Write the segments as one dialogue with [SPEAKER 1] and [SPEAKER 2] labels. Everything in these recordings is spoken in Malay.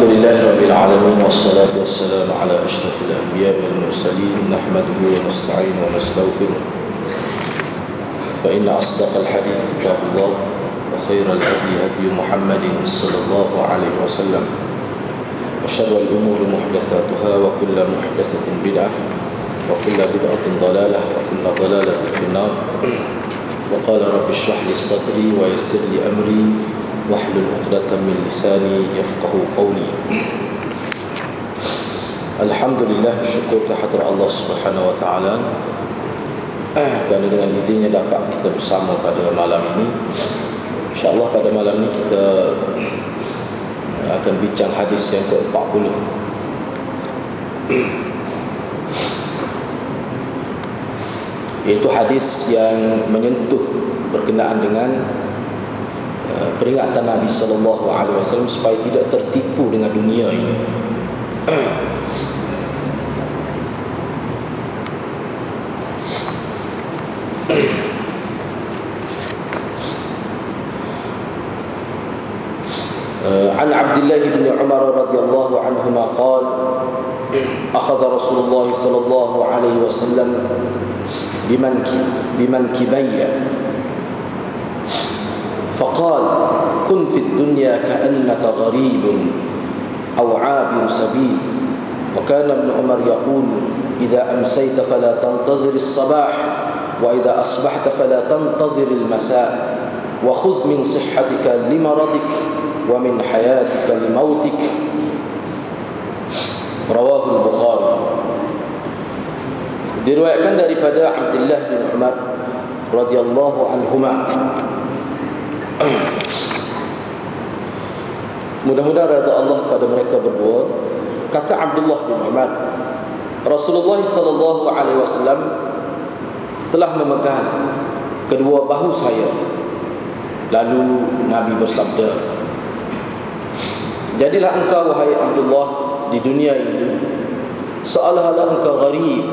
[SPEAKER 1] لله رب العالمين والصلاة والسلام على أشرف الأنبياء والمرسلين نحمده ونستعين ونستغفره فإن أصدق الحديث كتاب الله وخير الهدي هدي محمد صلى الله عليه وسلم وشر الأمور محدثاتها وكل محدثة بدعة وكل بدعة ضلالة وكل ضلالة في النار وقال رب اشرح لي صدري ويسر لي أمري واحلل عقدة من لساني يفقهوا قولي. Alhamdulillah, syukur kehadrat Allah Subhanahu wa taala kerana dengan izinnya dapat kita bersama pada malam ini. Insya-Allah pada malam ini kita akan bincang hadis yang ke-40. Iaitu hadis yang menyentuh berkenaan dengan peringatan Nabi sallallahu alaihi wasallam supaya tidak tertipu dengan dunia ini. عن عبد الله بن عمر رضي الله عنهما قال أخذ رسول الله صلى الله عليه وسلم بمنكبي فقال كن في الدنيا كأنك غريب أو عابر سبيل. وكان ابن عمر يقول إذا أمسيت فلا تنتظر الصباح وإذا أصبحت فلا تنتظر المساء وخذ من صحتك لمرضك ومن حياتك لموتك. رواه البخاري. Diriwayatkan daripada Abdullah bin Umar radhiyallahu anhuma. Mudah-mudahan redha Allah pada mereka berdua. Kata Abdullah bin Umar, Rasulullah sallallahu alaihi wasallam telah memegang kedua bahu saya. Lalu Nabi bersabda, jadilah engkau wahai Abdullah di dunia ini seolah-olah engkau gharib,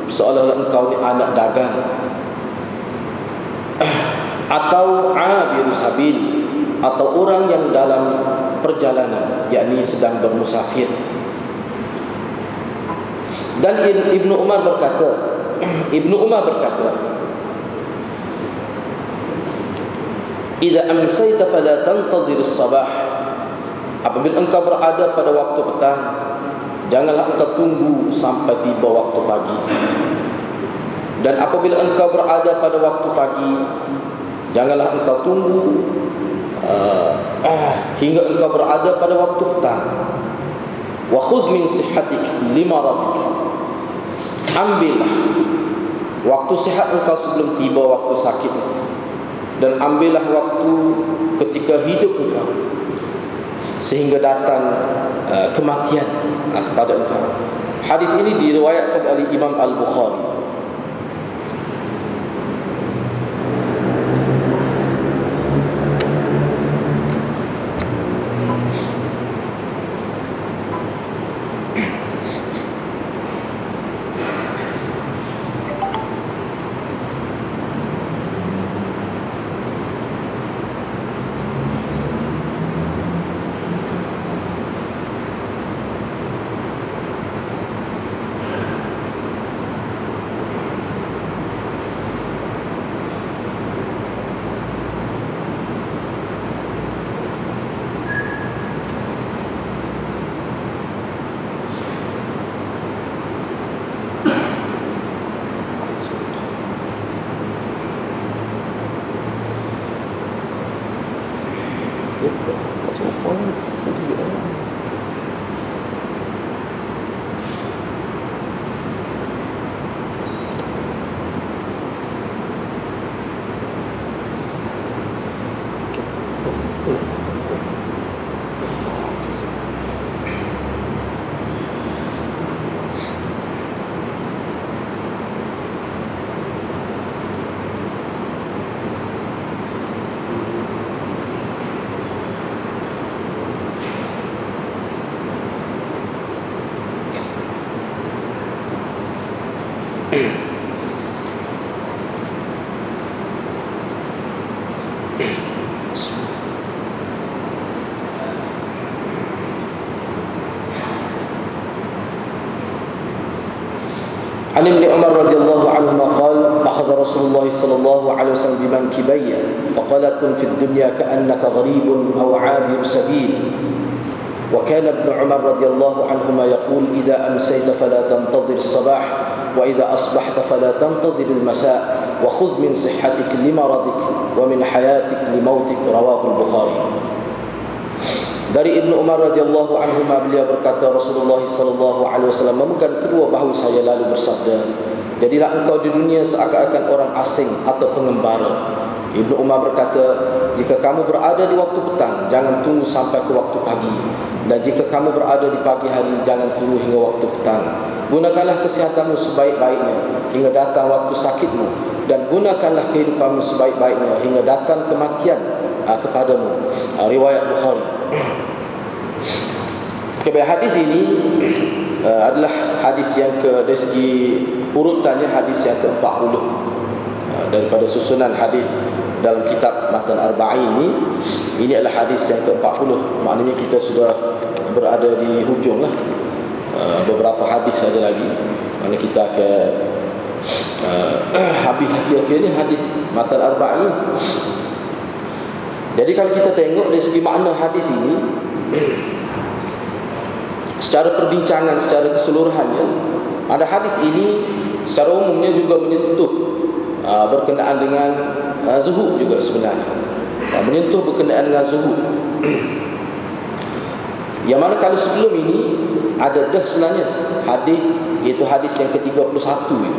[SPEAKER 1] seolah-olah engkau ni anak dagang atau abir sabil, atau orang yang dalam perjalanan, yakni sedang bermusafir. Dan Ibnu Umar berkata, "Idza amsayta fala tantazir as-sabah." Apabila engkau berada pada waktu petang, janganlah engkau tunggu sampai tiba waktu pagi. Dan apabila engkau berada pada waktu pagi, janganlah engkau tunggu hingga engkau berada pada waktu petang. Wa khudh min sihhatik limaradik. Ambillah waktu sihat engkau sebelum tiba waktu sakit, dan ambillah waktu ketika hidup engkau sehingga datang kematian kepada engkau. Hadis ini diriwayatkan oleh Imam Al-Bukhari. عن ابن عمر رضي الله عنهما قال أخذ رسول الله صلى الله عليه وسلم بمنكبي فقال كن في الدنيا كأنك غريب أو عابر سبيل. وكان ابن عمر رضي الله عنهما يقول إذا أمسيت فلا تنتظر الصباح وإذا أصبحت فلا تنتظر المساء وخذ من صحتك لمرضك ومن حياتك لموتك. رواه البخاري. Dari Ibnu Umar radhiyallahu anhu beliau berkata, Rasulullah sallallahu alaihi wasallam memegang kedua bahu saya lalu bersabda, jadilah engkau di dunia seakan-akan orang asing atau pengembara. Ibnu Umar berkata, jika kamu berada di waktu petang, jangan tunggu sampai ke waktu pagi, dan jika kamu berada di pagi hari, jangan tunggu hingga waktu petang. Gunakanlah kesehatanmu sebaik-baiknya hingga datang waktu sakitmu, dan gunakanlah kehidupanmu sebaik-baiknya hingga datang kematian kepadamu. Riwayat Bukhari. Kemudian hadis ini adalah hadis yang dari segi urutannya hadis yang ke-40 daripada susunan hadis dalam kitab Matan Arba'in ini. Ini adalah hadis yang ke-40. Maknanya kita sudah berada di hujung lah. Beberapa hadis saja lagi. Mana kita akan habis akhirnya hadis Matan Arba'in. Jadi kalau kita tengok dari segi makna hadis ini, secara perbincangan, secara keseluruhannya, ada hadis ini secara umumnya juga menyentuh berkenaan dengan zuhud juga sebenarnya. Menyentuh berkenaan dengan zuhud. Yang mana kalau sebelum ini ada dah sebenarnya hadis, iaitu hadis yang ke-31 itu.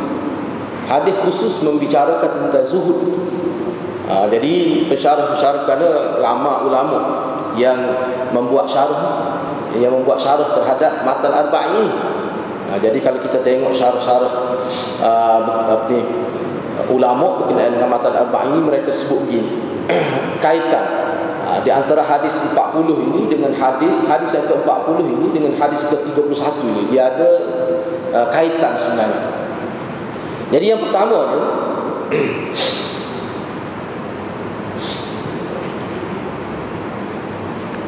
[SPEAKER 1] Hadis khusus membicarakan tentang zuhud. Jadi pensyarah-pensyarah kerana ulama yang membuat syarah terhadap Matan Arba'in. Jadi kalau kita tengok syarah-syarah ulama berkenaan dengan Matan Arba'in, mereka sebut begini kaitan di antara hadis 40 ini dengan hadis yang ke-40 ini dengan hadis ke-31 ini, dia ada kaitan sebenarnya. Jadi yang pertama ni,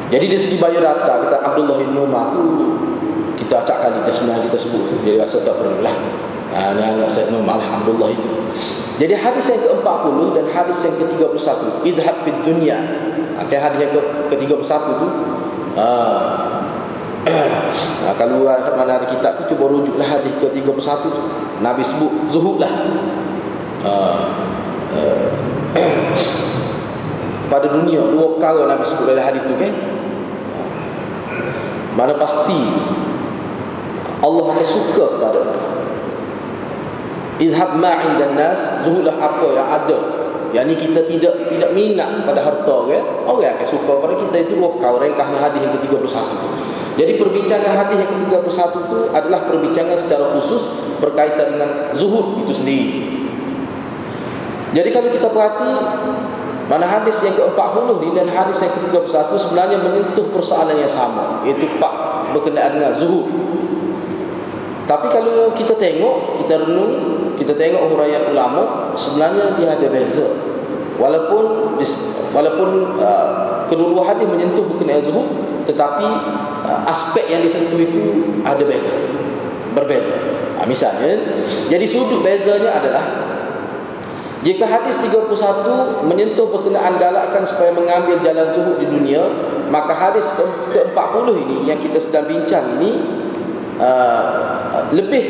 [SPEAKER 1] jadi dari segi biodata kita Abdullah bin Umar tu kita acak kali sebenarnya kita sebut, jadi rasa tak perlu lah. Ni anak saya Umar Abdullah itu. Jadi hadis yang ke-40 dan hadis yang ke-31, idhab fid dunya. Hadis yang ke-31 tu kalau mana ada kitab tu cuba rujuklah hadis ke-31 tu. Nabi sebut zuhud lah. Pada dunia dua perkara Nabi sebut dalam hadis tu kan. Mana pasti Allah akan suka kepada engkau. Izhab ma'i dan nas, zuhudlah apa yang ada. Yang ni kita tidak minat pada harta kan. Orang akan suka pada kita itu dua perkara. Ringkasnya hadis yang ke-31 tu. Jadi perbincangan hadis yang ke-31 tu adalah perbincangan secara khusus berkaitan dengan zuhud itu sendiri. Jadi kalau kita perhati mana hadis yang ke-40 ni dan hadis yang ke-31 sebenarnya menyentuh persoalan yang sama, iaitu berkenaan dengan zuhud. Tapi kalau kita tengok, kita renung, kita tengok huraian ulama, sebenarnya dia ada beza. Walaupun kedua-dua hadis menyentuh berkenaan zuhud, tetapi aspek yang disentuh itu ada beza, berbeza. Misalnya, jadi sudut bezanya adalah jika hadis 31 menyentuh berkenaan galakkan supaya mengambil jalan zuhud di dunia, maka hadis ke-40 ini yang kita sedang bincang ini lebih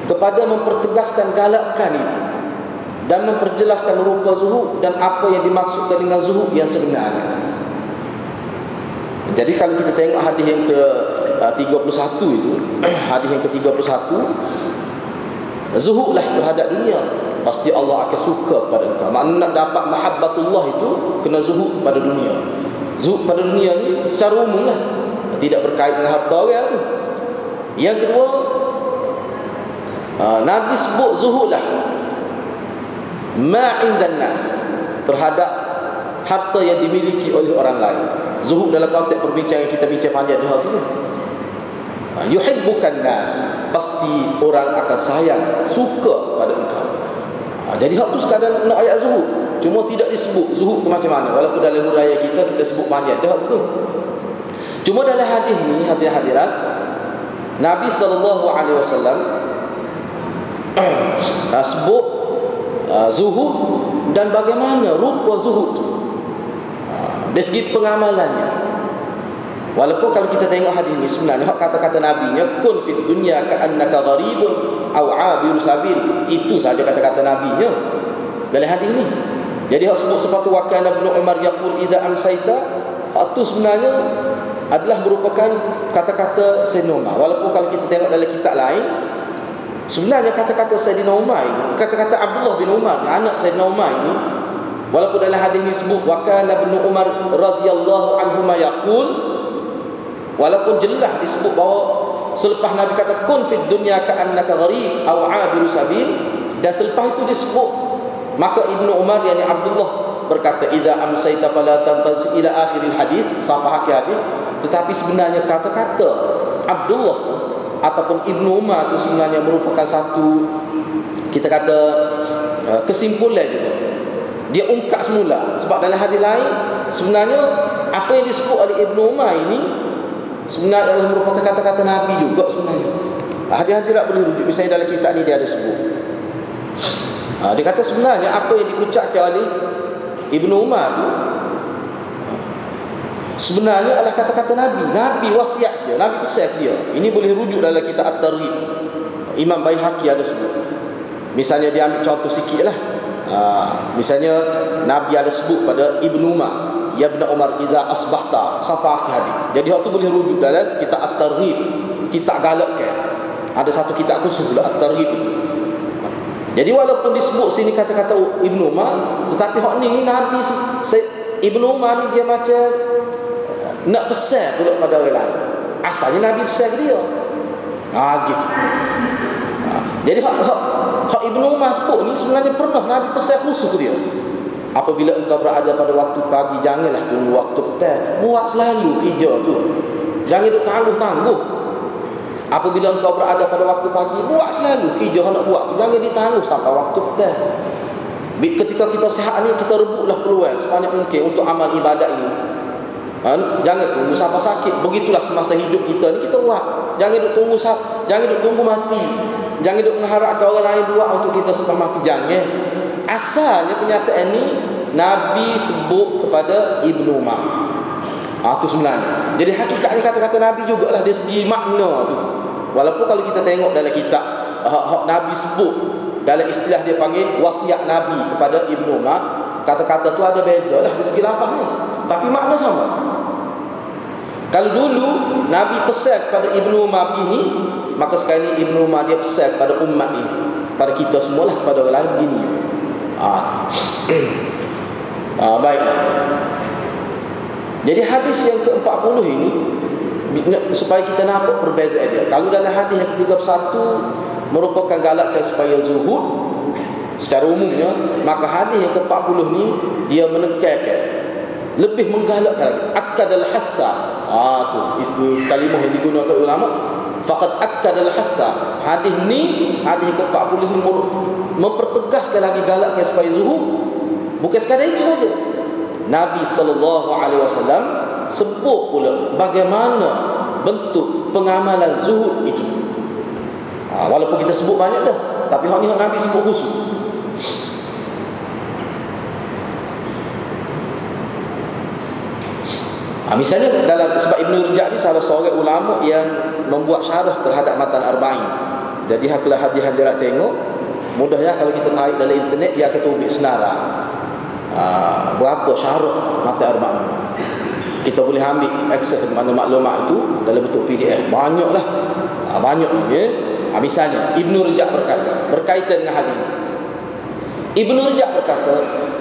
[SPEAKER 1] kepada mempertegaskan galakkan itu dan memperjelaskan rupa zuhud dan apa yang dimaksudkan dengan zuhud yang sebenarnya. Jadi kalau kita tengok hadis yang ke-31 itu, hadis yang ke-31, zuhudlah terhadap dunia, pasti Allah akan suka pada engkau. Maknanya nak dapat mahabbatullah itu kena zuhud pada dunia. Zuhud pada dunia ni secara umum lah, tidak berkait dengan harta orang tu. Yang kedua, Nabi sebut zuhudlah ma'indan nas, terhadap harta yang dimiliki oleh orang lain. Zuhud dalam konteks perbincangan kita bincang panjang di hal itu. Yuhibbukan nas, pasti orang akan sayang, suka pada engkau. Jadi hak tu sekadar nak ayat zuhud, cuma tidak disebut zuhud tu macam mana. Walaupun dalam huraian kita sebut panjang dah tu. Cuma dalam hadis ni, hadirin-hadirat, Nabi SAW Sebut zuhud dan bagaimana rupa zuhud tu dari segi pengamalannya. Walaupun kalau kita tengok hadis ni sebenarnya kata-kata Nabi-nya kun fid dunya ka'annaka gharibun aw 'abiru sabil, itu saja kata-kata Nabi-nya dalam hadis ni. Jadi hak sebut sepatu wa kana Ibnu Umar yaqul idza amsayta, itu sebenarnya adalah merupakan kata-kata Sayyidina Umar. Walaupun kalau kita tengok dalam kitab lain, sebenarnya kata-kata Sayyidina Umar ini, kata-kata Abdullah bin Umar, anak Sayyidina Umar ini, walaupun dalam hadis ni sebut wa kana Ibnu Umar radhiyallahu anhu ma yaqul, walaupun jelas disebut bahawa selepas Nabi kata kun fid dunya ka'annaka gharib aw 'abiru sabil, dan selepas itu disebut, maka Ibnu Umar yakni Abdullah berkata idza amsayta fala tantazi ila akhiril hadis, sampai akhir hadis. Tetapi sebenarnya kata-kata Abdullah ataupun Ibnu Umar itu sebenarnya merupakan satu, kita kata, kesimpulan juga. Dia ungkap semula, sebab dalam hadis lain sebenarnya apa yang disebut oleh Ibnu Umar ini sebenarnya adalah merupakan kata-kata Nabi juga sebenarnya. Hadis-hadis tak boleh rujuk. Misalnya dalam kitab ni dia ada sebut, dia kata sebenarnya apa yang diucapkan oleh Ibnu Umar tu sebenarnya adalah kata-kata Nabi. Nabi wasiat dia, Nabi pesan dia. Ini boleh rujuk dalam kitab At-Targhib. Imam Baihaqi ada sebut. Misalnya dia ambil contoh sikit lah. Misalnya Nabi ada sebut pada Ibnu Umar, ya Ibnu Umar idza asbahta, sampai akhir hadis. Jadi hak tu boleh rujuk dalam kitab At-Targhib, kitab galakkan. Ada satu kitab khusus lah At-Targhib itu. Jadi walaupun disebut sini kata-kata Ibnu Umar, tetapi hak ni Nabi Ibnu Umar ni dia macam nak pesan pula pada orang lain. Asalnya Nabi pesan ke dia. Gitu. Jadi hak Ibnu Umar sebut ni sebenarnya pernah Nabi pesan khusus ke dia. Apabila engkau berada pada waktu pagi, janganlah tunggu waktu petang. Buat selalu hijau tu. Jangan duk tangguh-tangguh. Apabila engkau berada pada waktu pagi, buat selalu hijau nak buat tu. Jangan ditangguh sampai waktu petang. Ketika kita sihat ni, kita rebutlah peluang sebanyak mungkin untuk amal ibadat ini. Jangan tunggu sampai sakit. Begitulah semasa hidup kita ni, kita buat. Jangan duk tunggu mati. Jangan duk mengharapkan orang lain buat untuk kita sampai mati. Jangan. Asalnya kenyataan ini Nabi sebut kepada Ibnu Umar. Itu sebenarnya. Jadi hakikatnya kata-kata Nabi jugalah dari segi makna tu. Walaupun kalau kita tengok dalam kitab Nabi sebut dalam istilah dia panggil wasiat Nabi kepada Ibnu Umar, kata-kata tu ada beza lah dari segi lafaznya, tapi makna sama. Kalau dulu Nabi pesan kepada Ibnu Umar ini, maka sekarang ini Ibnu Umar dia pesan kepada umat ini, pada kita semualah, kepada orang lain begini. Baiklah. Jadi hadis yang ke-40 ini, supaya kita nampak perbezaan dia. Kalau dalam hadis yang ke-31 merupakan galakkan supaya zuhud secara umumnya, maka hadis yang ke-40 ni dia menekankan, lebih menggalakkan, akadal hassa. Tu istilah kalimah yang digunakan ulama, faqad akadal hassa. Hadis ni, hadis yang ke-40 ni mempertegaskan lagi galakkan supaya zuhud. Bukan sekadar itu saja, Nabi SAW sebut pula bagaimana bentuk pengamalan zuhud itu. Walaupun kita sebut banyak dah, tapi hak ni Nabi sebut khusus. Misalnya dalam, sebab Ibnu Rajab ni salah seorang ulama yang membuat syarah terhadap matan Arba'in. Jadi haklah hadis-hadis nak tengok, mudahnya kalau kita tarik dalam internet, dia akan tubik senara berapa syarah matan Arba'in. Kita boleh ambil akses kepada maklumat itu dalam bentuk PDF. Banyaklah, banyak ya. Misalnya Ibnu Rajab berkata berkaitan dengan hadis. Ibnu Rajab berkata,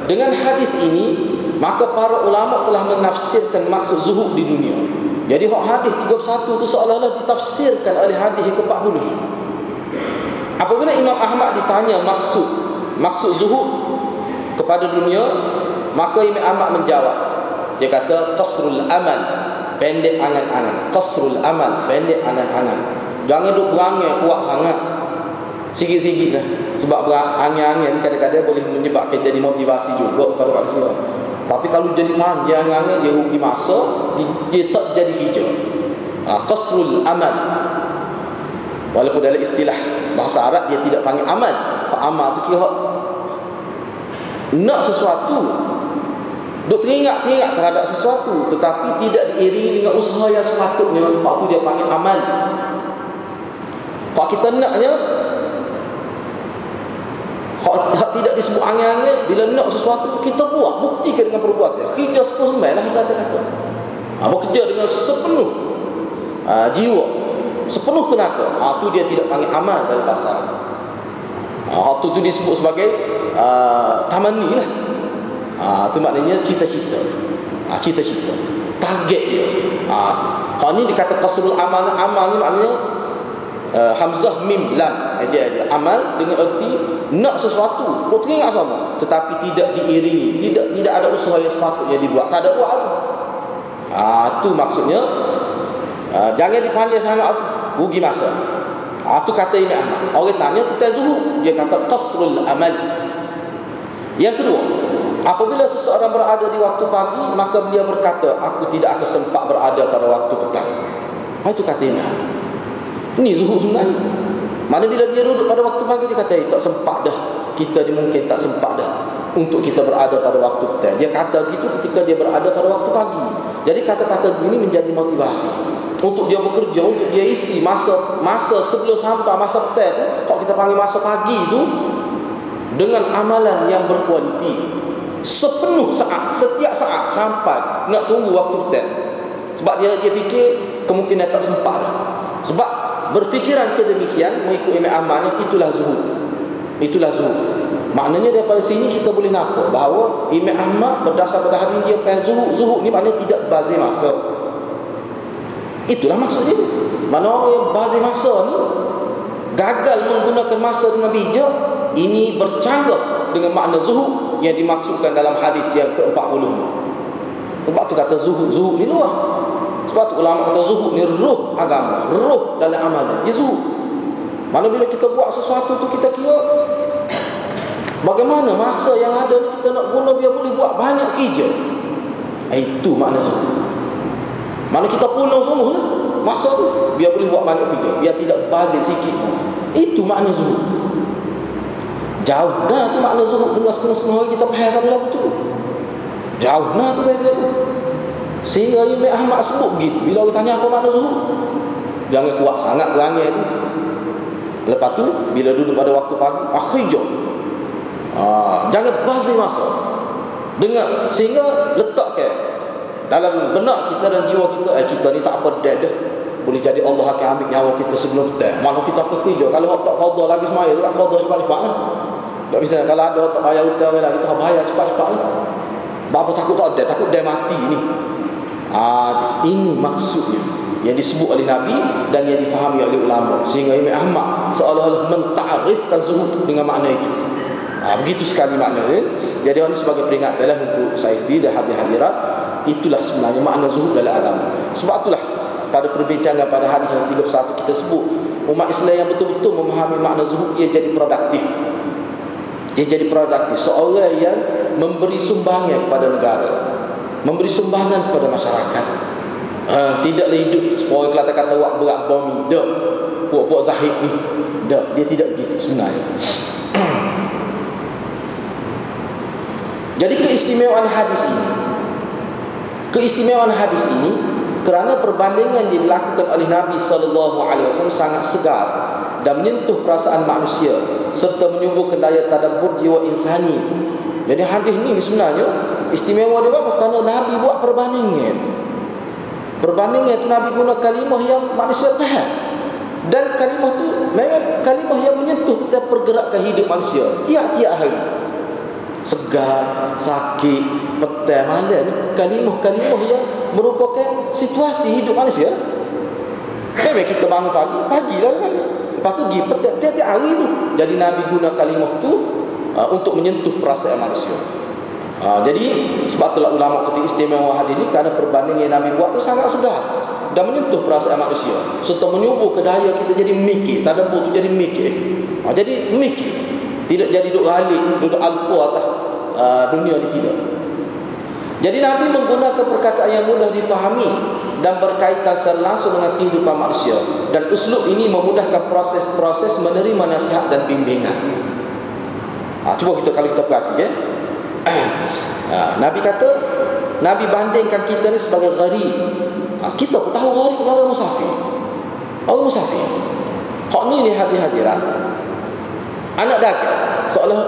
[SPEAKER 1] dengan hadis ini maka para ulama telah menafsirkan maksud zuhud di dunia. Jadi hadis 31 itu seolah-olah ditafsirkan oleh hadis yang ke-40. Apabila Imam Ahmad ditanya maksud zuhud kepada dunia, maka Imam Ahmad menjawab. Dia kata qasrul amal, pendek angan-angan. Qasrul amal, pendek angan-angan. Jangan duk berangai kuat sangat, sikit-sikit lah. Sebab berangai-angan kadang-kadang boleh menyebabkan jadi motivasi juga kepada manusia. Tapi kalau jadi panjang angan, dia rugi masa, dia tak jadi hijau. Qasrul amal, walaupun dalam istilah Bahasa Arab dia tidak panggil amal. Amal tu kira nak sesuatu, duk teringat terhadap sesuatu, tetapi tidak diiringi dengan usaha yang sepatutnya. Pak tu dia panggil amal. Pak kita naknya, hak tidak disebut angin-angin. Bila nak sesuatu kita buat, buktikan dengan perbuatan. Kerja sepenuhnya lah kita kata. Bekerja dengan sepenuh jiwa, sepenuh tenaga. Tu dia tidak panggil amal dalam bahasa Arab. Tu disebut sebagai tamanni lah. Itu maknanya cita-cita. Cita-cita, target dia. Kalau ni dikata qasrul amal. Amal ni maknanya hamzah mim lam aja. Amal dengan erti nak sesuatu, teringat sama, tetapi tidak diiringi, tidak ada usaha yang sepatutnya dibuat, tak ada buat. Tu maksudnya jangan dipandai sangat, rugi masa. Tu kata Imam Ahmad. Orang tanya kita zuhud, dia kata qasrul amal. Yang kedua, apabila seseorang berada di waktu pagi, maka beliau berkata, aku tidak akan sempat berada pada waktu petang. Itu kata Imam Ahmad. Ini zuhud sebenarnya. Mana bila dia duduk pada waktu pagi, dia kata, tak sempat dah. Kita ni mungkin tak sempat dah untuk kita berada pada waktu petang. Dia kata gitu ketika dia berada pada waktu pagi. Jadi kata-kata ini menjadi motivasi untuk dia bekerja, untuk dia isi masa sebelum sampai masa petang tu, kalau kita panggil masa pagi tu, dengan amalan yang berkualiti. Sepenuh saat, setiap saat sampai nak tunggu waktu petang. Sebab dia fikir kemungkinan tak sempat dah. Sebab berfikiran sedemikian mengikut Imam Ahmad, itulah zuhud. Itulah zuhud. Maknanya daripada sini kita boleh nampak bahawa Imam Ahmad berdasar pada hadis dia kata zuhud ni maknanya tidak bazir masa. Itulah maksudnya. Mana orang yang bazir masa ni gagal menggunakan masa dengan bijak, ini bercanggah dengan makna zuhud yang dimaksudkan dalam hadis yang ke-40. Sebab tu kata zuhud ni luar. Sebab tu ulama kata zuhud ni ruh agama, ruh dalam amalan. Dia zuhud. Mana bila kita buat sesuatu tu kita kira bagaimana masa yang ada ni kita nak guna biar boleh buat banyak kerja. Itu makna zuhud. Mana kita pulang semua lah masa tu biar boleh buat banyak kerja, biar tidak bazir sikit. Itu makna zuhud. Jauh dah tu makna zuhud dengan setengah-setengah hari kita faham lagu tu. Jauh dah tu beza tu. Sehingga Imam Ahmad sebut begitu. Bila orang tanya apa makna zuhud, jangan kuat sangat perangai tu. Lepas tu bila duduk pada waktu pagi, kerja. Jangan bazir masa. Dengan sehingga letakkan dalam benak kita dan jiwa kita, kita ni tak apa dah. Boleh jadi Allah akan ambil nyawa kita sebelum petang. Mana kita kerja. Kalau tak qada lagi semaya, tak qada cepat-cepat lah. Tak bisa kalau ada tak bayar hutang lagi, kita bayar cepat-cepat lah. Bapa takut tak ada, takut dia mati ni. Ini maksudnya yang disebut oleh Nabi dan yang difahami oleh ulama. Sehingga Imam Ahmad seolah-olah menta'arifkan zuhud dengan makna itu. Begitu sekali maknanya. Jadi ini sebagai peringatan adalah untuk saya sendiri dan hadirat. Itulah sebenarnya makna zuhud dalam agama. Sebab itulah pada perbincangan pada hadis yang 31 kita sebut, umat Islam yang betul-betul memahami makna zuhud, dia jadi produktif. Dia jadi produktif. Seorang yang memberi sumbangan kepada negara, memberi sumbangan kepada masyarakat. Tidaklah hidup seorang Kelantan kata wak berat bomi. Tak. Puak-puak zahid ni. Tak. Dia tidak begitu sebenarnya. Jadi keistimewaan hadis ini kerana perbandingan yang dilakukan oleh Nabi SAW sangat segar dan menyentuh perasaan manusia serta menyuburkan daya tadabbur jiwa insani. Jadi hadis ini sebenarnya istimewa dia apa? Kerana Nabi buat perbandingan. Perbandingan itu Nabi guna kalimah yang manusia faham. Dan kalimah itu memang kalimah yang menyentuh dan pergerakan hidup manusia tiap-tiap hari. Segar, sakit, petang, malam, kalimah-kalimah yang merupakan situasi hidup manusia. Memang kita bangun pagi lah kan. Lepas tu pergi petang, tiap-tiap hari tu. Jadi Nabi guna kalimah tu untuk menyentuh perasaan manusia. Jadi sebab itulah ulama kata istimewa hadis ini kerana perbandingan yang Nabi buat tu sangat segar dan menyentuh perasaan manusia serta menyubur ke daya kita jadi mikir. Tadabbur tu jadi mikir. Jadi mikir. Tidak jadi duduk galik, duduk alpa atas dunia ni, tidak. Jadi Nabi menggunakan perkataan yang mudah difahami dan berkaitan secara langsung dengan kehidupan manusia. Dan uslub ini memudahkan proses-proses menerima nasihat dan bimbingan. Cuba kalau kita perhati Nabi kata, Nabi bandingkan kita ni sebagai gharib. Kita pun tahu gharib orang musafir. Orang musafir. Hak ni hadirat. Anak dagang, seolah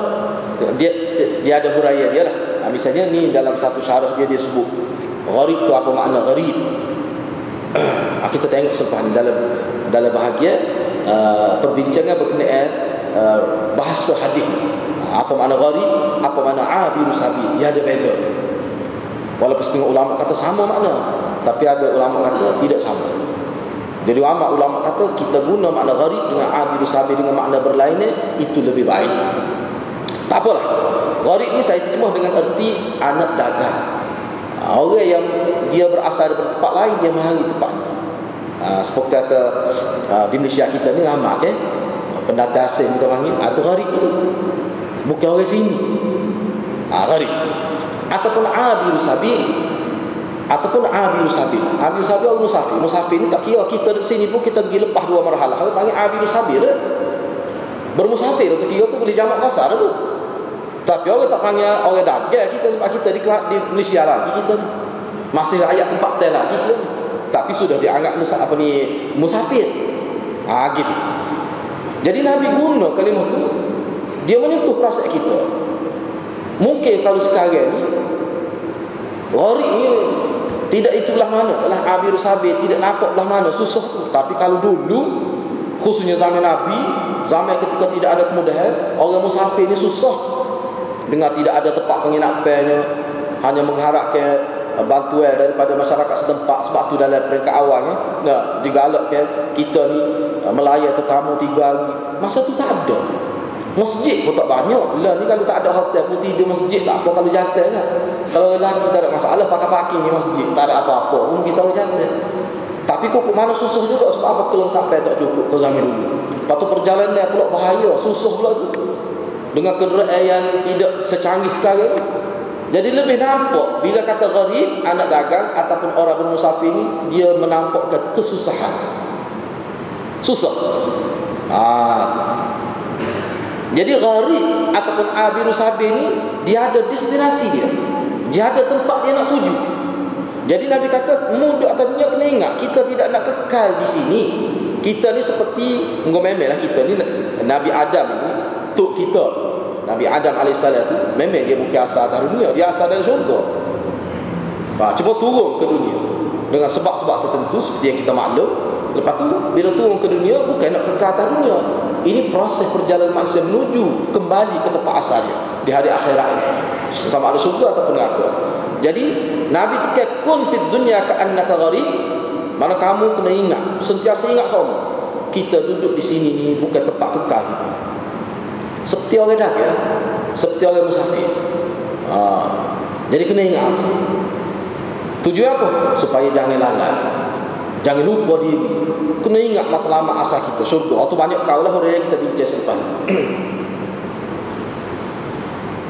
[SPEAKER 1] dia ada huraian dia lah. Misalnya ni dalam satu syarah dia sebut gharib tu apa makna gharib. Kita tengok selepas ni dalam bahagian perbincangan berkenaan bahasa hadis. Apa makna gharib, apa makna abiru sabil, dia ada beza. Walaupun setengah ulama kata sama makna, tapi ada ulama kata tidak sama. Jadi ulama kata kita guna makna gharib dengan abiru sabil dengan makna berlainnya, itu lebih baik. Tak apalah. Gharib ni saya terjemah dengan erti anak dagang. Orang yang dia berasal dari tempat lain, dia mahari tempat ni. Seperti kata di Malaysia kita ni ramai pendatang asing kita panggil, itu gharib tu. Bukan orang sini. Gharib. Ataupun abiru sabil. Abiru sabil orang musafir. Musafir ni tak kira kita di sini pun kita pergi lepas dua marhalah. Kita panggil abiru sabil. Bermusafir tu kira tu boleh jamak kasar tu. Tapi orang tak panggil orang dagang kita, sebab kita di Malaysia lagi kita masih rakyat tempat tel lagi kita. Tapi sudah dianggap musafir. Gitu. Jadi Nabi guna kalimah tu, dia menyentuh perasaan kita. Mungkin kalau sekarang ni gharib ni tidak itulah mana, adalah abiru sabil, tidak nampak belah mana, susah tu. Tapi kalau dulu, khususnya zaman Nabi, zaman ketika tidak ada kemudahan, orang musafir ni susah. Dengan tidak ada tempat penginapannya, hanya mengharapkan bantuan daripada masyarakat setempat. Sebab tu dalam peringkat awalnya digalakkan kita ni melayani tetamu 3 hari. Masa tu tak ada masjid pun, tak banyak. Lah ni kalau tak ada hotel pun tidur masjid tak apa kalau jatuh kan. Kalau lelaki tak ada masalah, pakai parking ni masjid, tak ada apa-apa pun kita jatuh. Tapi kok mana susah juga, sebab apa kelengkapan tak cukup ke zaman dulu. Lepas tu perjalanan pula bahaya, susah pula tu, dengan kenderaan yang tidak secanggih sekarang. Jadi lebih nampak bila kata gharib, anak dagang ataupun orang bermusafir ni, dia menampakkan kesusahan. Susah. Jadi gharib ataupun abiru sabil ni, dia ada destinasi dia. Dia ada tempat dia nak tuju. Jadi Nabi kata, muda atas dunia kena ingat, kita tidak nak kekal di sini. Kita ni seperti memang kita ni Nabi Adam ni, tok kita Nabi Adam AS tu, memang dia bukan asal dari dunia, dia asal dari syurga. Cuba turun ke dunia dengan sebab-sebab tertentu seperti yang kita maklum. Lepas tu bila turun ke dunia, bukan nak kekal atas dunia. Ini proses perjalanan manusia menuju kembali ke tempat asalnya di hari akhirat ini, sama ada syurga ataupun neraka. Jadi Nabi tekan kun fid dunya ka'annaka gharib. Mana kamu kena ingat, sentiasa ingat sama, kita duduk di sini ni bukan tempat kekal kita. Seperti orang dagang, seperti orang musafir. Jadi kena ingat. Tujuan apa? Supaya jangan lalai, jangan lupa diri. Kena ingat matlamat asal kita, syurga. Itu banyak kau lah orang yang kita bincang selepas.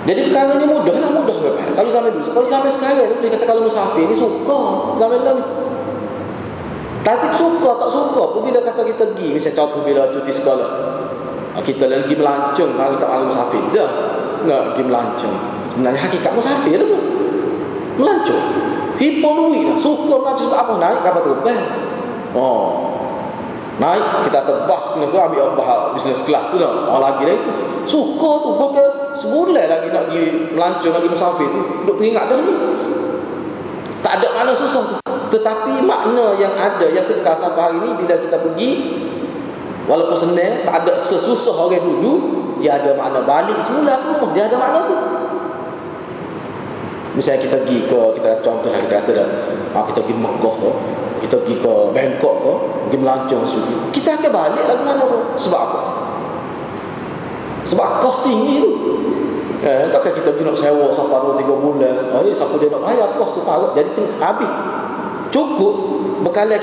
[SPEAKER 1] Jadi perkara ni mudah kan? Kalau zaman dulu, kalau zaman sekarang dia kata kalau musafir ni suka zaman dulu. Tapi suka tak suka pun bila kata kita pergi, misalnya contoh bila cuti sekolah, kita lagi melancong, kalau tak malam musafir dah nak pergi melancong. Sebenarnya hakikat musafir tu melancong, hipo duit lah. Suka melancong sebab apa? Naik kapal terbang. Naik kita terbas kena tu ambil business class tu dah. Lagi dah itu suka tu, bukan sebulan lagi nak pergi melancong, lagi musafir tu duk teringat dah ni. Tak ada mana susah tu. Tetapi makna yang ada, yang kekal sampai hari ini, bila kita pergi, walaupun senang, tak ada sesusah orang dulu, dia ada makna balik semula ke rumah, dia ada makna tu. Misalnya kita pergi ke, kita contoh kita kata dah, kita pergi Mekah ke, kita pergi ke Bangkok ke, pergi melancong sendiri, kita akan balik lagi mana pun. Sebab apa? Sebab kos tinggi tu. Takkan kita pergi nak sewa sampai 2-3 bulan, siapa dia nak bayar kos tu parut, jadi habis. Cukup bekalan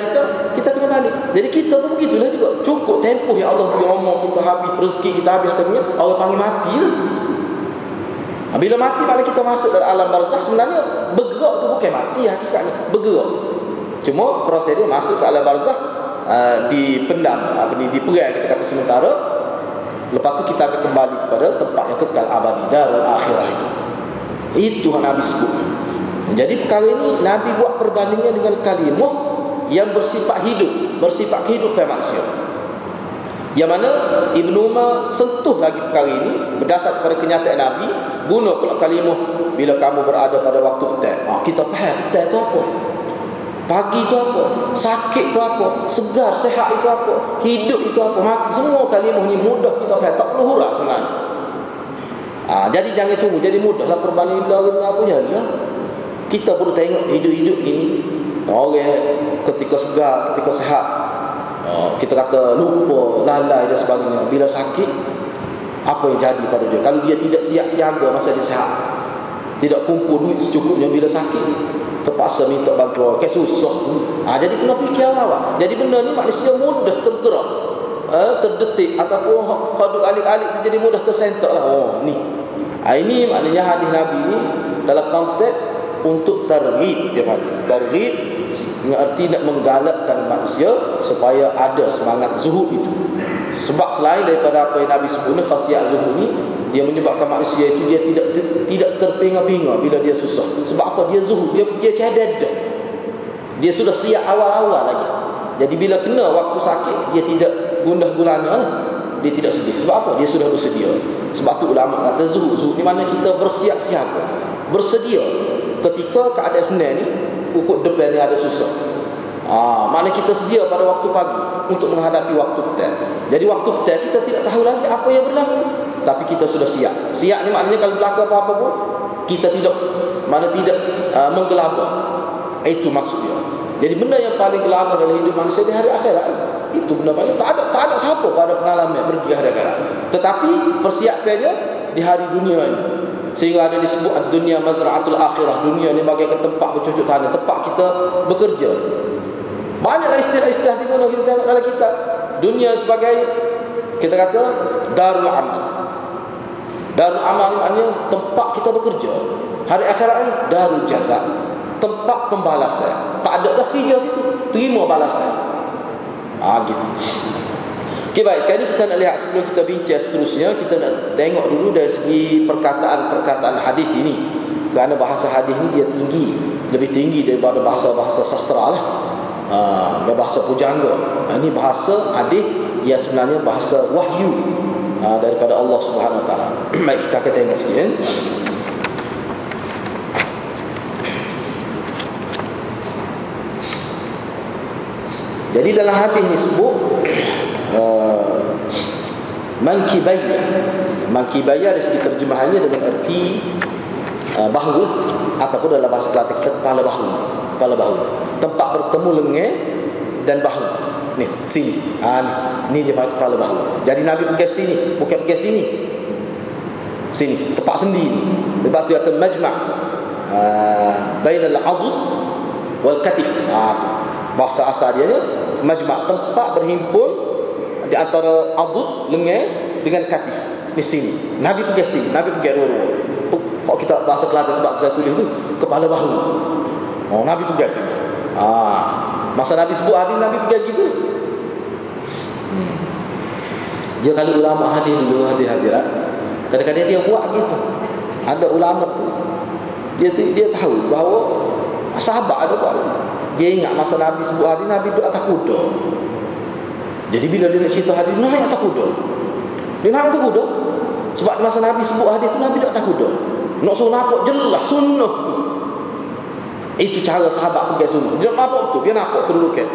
[SPEAKER 1] kita kena balik. Jadi kita pun begitulah juga. Cukup tempoh yang Allah beri umur kita habis, rezeki kita habis katanya, Allah panggil mati lah. Bila mati, bila kita masuk dalam alam barzakh, sebenarnya bergerak tu bukan mati hakikatnya, bergerak. Cuma proses dia masuk ke alam barzakh, dipendam, diperai kita kata sementara. Lepas tu kita akan kembali kepada tempat yang kekal abadi, darul akhirah itu. Itu yang Nabi sebut. Jadi perkara ini Nabi buat perbandingan dengan kalimah yang bersifat hidup, bersifat kehidupan manusia. Yang mana Ibn Umar sentuh lagi perkara ini berdasar kepada kenyataan Nabi. Guna pula kalimah bila kamu berada pada waktu petang. Kita faham petang itu apa, pagi itu apa, sakit itu apa, segar, sehat itu apa, hidup itu apa, mati. Semua kalimah ni mudah kita faham, tak perlu huruf sebenarnya. Jadi jangan tunggu, jadi mudahlah perbandingan dengan apa saja. Kita perlu tengok hidup-hidup ini. Orang ketika segar, ketika sehat, kita kata lupa, lalai dan sebagainya. Bila sakit, apa yang jadi pada dia? Kalau dia tidak siap siaga masa dia sehat, tidak kumpul duit secukupnya bila sakit, terpaksa minta bantuan, susah. Jadi kena fikir awal. Jadi benda ni manusia mudah tergerak, terdetik, ataupun hadut alik-alik jadi mudah tersentak lah. Ini maknanya hadis Nabi ni dalam konteks untuk targhib. Dia panggil targhib dengan arti nak menggalakkan manusia supaya ada semangat zuhud itu. Sebab selain daripada apa yang Nabi sebut ni, khasiat zuhud ni, dia menyebabkan manusia itu dia tidak terpinga-pinga bila dia susah. Sebab apa? Dia zuhud, dia cadar dah. Dia sudah siap awal-awal lagi. Jadi bila kena waktu sakit, dia tidak gundah gulana, dia tidak sedih. Sebab apa? Dia sudah bersedia. Sebab tu ulama kata zuhud ni mana kita bersiap siaga, bersedia ketika keadaan senang ni, ukut depan ni ada susah. Mana kita sedia pada waktu pagi untuk menghadapi waktu petang. Jadi waktu petang kita tidak tahu lagi apa yang berlaku, tapi kita sudah siap. Siap ni maknanya kalau berlaku apa-apa pun kita tidak menggelabah. Itu maksudnya. Jadi benda yang paling gelabah dalam hidup manusia di hari akhirat, itu benda paling tak ada siapa pada pengalaman pergi ke hari akhirat. Tetapi persiapannya di hari dunia ini. Sehingga ada disebut dunia mazra'atul akhirah. Dunia ni bagaikan tempat bercocok tanam, tempat kita bekerja. Banyaklah istilah-istilah di mana kita tengok dalam kitab. Dunia sebagai, kita kata, darul amal. Darul amal ni maknanya tempat kita bekerja. Hari akhirat ni darul jaza, tempat pembalasan. Tak ada dah kerja situ, terima balasan. Gitu. Okay, baik, sekarang kita nak lihat, sebelum kita bincang seterusnya, kita nak tengok dulu dari segi perkataan-perkataan hadis ini. Kerana bahasa hadis ini dia tinggi, lebih tinggi daripada bahasa-bahasa sastra lah. Dan bahasa pujangga. Ini bahasa hadis yang sebenarnya bahasa wahyu daripada Allah Subhanahu Wa Taala. Baik, kita akan tengok sikit. Jadi dalam hadis ni sebut Mankibaya dari segi terjemahannya dengan arti bahu, ataupun dalam bahasa Kelantan kita kepala bahu, tempat bertemu lengan dan bahu. Ni sini, ni dia panggil kepala bahu. Jadi Nabi pergi sini, bukan pergi sini, sini tempat sendi. Sebab tu kata majma' bainal 'adud wal katif. Bahasa asal dia majma', tempat berhimpun di antara adud, lengan dengan katif. Di sini Nabi pergi sini, Nabi pergi dua-dua. Kalau kita bahasa Kelantan sebab saya tulis tu kepala bahu. Nabi pergi sini. Masa Nabi sebut hadis, Nabi pergi gitu. Dia kalau ulama hadis dulu, hadis-hadirat, kadang-kadang dia buat gitu. Ada ulama tu dia tahu bahawa sahabat ada buat. Dia ingat masa Nabi sebut hadis, Nabi duduk atas kuda. Jadi bila dia nak cerita hadis, naik atas kuda. Dia naik atas kuda. Sebab masa Nabi sebut hadis tu, Nabi duduk atas kuda. Nak suruh nampak jelas sunnah tu. Itu cara sahabat pergi sunnah. Dia nampak tu, dia nampak kedudukan.